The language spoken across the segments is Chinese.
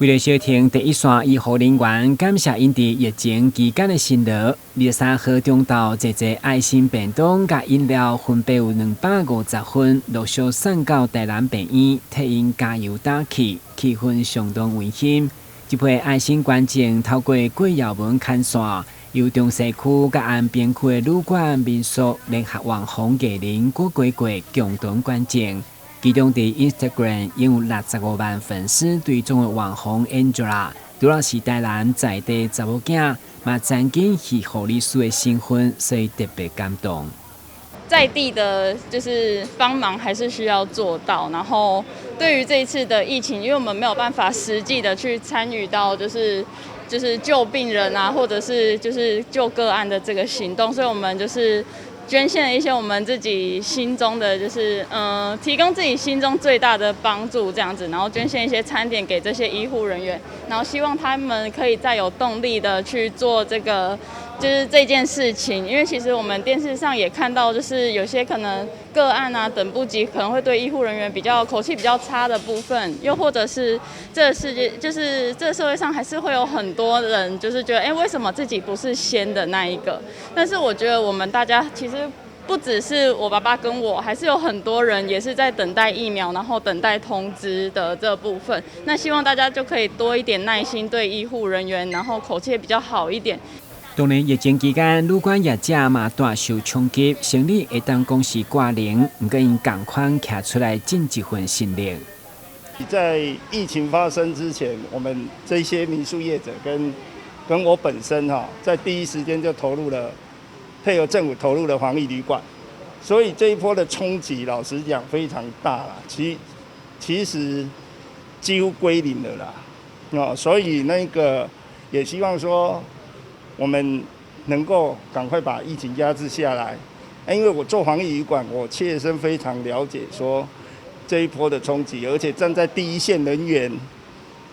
为了小婷第一线医护人员感谢因伫疫情期间的辛劳，23号中昼节爱心便当甲饮料分别有250份，陆续送到台南病院，替因加油打气，气氛相当温馨。这批爱心捐赠透过贵耀文牵线，由中西区甲安平区的旅馆、民宿联合网红艺人郭鬼鬼共同捐赠。其中，伫 Instagram 已有65万粉丝追踪的网红 Angela， 除了是台南在地查某囝，嘛曾经是护理师的身份，所以特别感动。在地的就是帮忙还是需要做到，然后对于这一次的疫情，因为我们没有办法实际的去参与到就是救病人啊，或者是就是救个案的这个行动，所以我们就是捐献了一些我们自己心中的，就是提供自己心中最大的帮助这样子，然后捐献一些餐点给这些医护人员，然后希望他们可以再有动力的去做这个。就是这件事情，因为其实我们电视上也看到，就是有些可能个案啊等不及，可能会对医护人员比较口气比较差的部分，又或者是这个世界，就是这个社会上还是会有很多人，就是觉得，为什么自己不是先的那一个？但是我觉得我们大家其实不只是我爸爸跟我，还是有很多人也是在等待疫苗，然后等待通知的这部分。那希望大家就可以多一点耐心对医护人员，然后口气也比较好一点。当然，疫情期间，旅馆业者嘛大受冲击，生意会当讲是挂零，不过因同款徛出来尽一份心力。在疫情发生之前，我们这些民宿业者跟我本身在第一时间就配合政府投入了防疫旅馆，所以这一波的冲击，老实讲非常大啦。其实几乎归零了啦，所以那个也希望说。我们能够赶快把疫情压制下来，因为我做防疫旅馆，我切身非常了解说这一波的冲击，而且站在第一线人员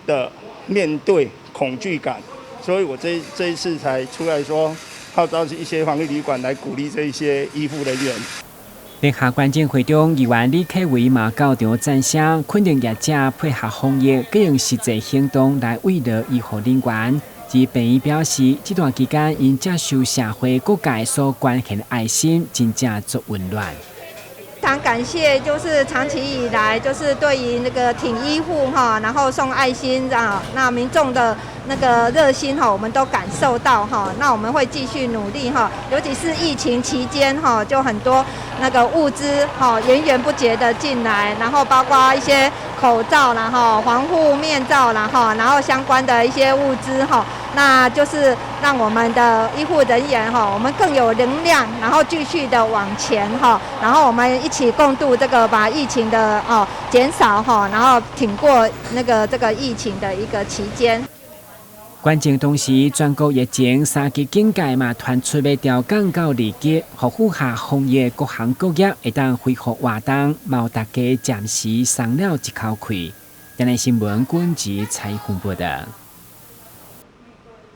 的面对恐惧感，所以我这一次才出来说号召一些防疫旅馆来鼓励这一些医护人员。联合捐赠会中，议员李克伟嘛到场赞赏，肯定业者配合防疫，各用实际行动来慰劳医护人员。而病院表示，这段期间因接受社会各界所捐献的爱心，真正足温暖。非常感谢，就是长期以来，就是对于那个挺医护然后送爱心那民众的那个热心我们都感受到那我们会继续努力尤其是疫情期间就很多那个物资源源不绝的进来，然后包括一些口罩啦防护面罩啦然后相关的一些物资那就是让我们的医护人员我们更有能量，然后继续的往前然后我们一起共度这个把疫情的减少然后挺过这个疫情的一个期间。捐赠同时，全国疫情3级警戒嘛传出要调降到2级，护护下防疫各行各业会当恢复活动，mau大家暂时松了一口气。今日新闻，军职采访报道。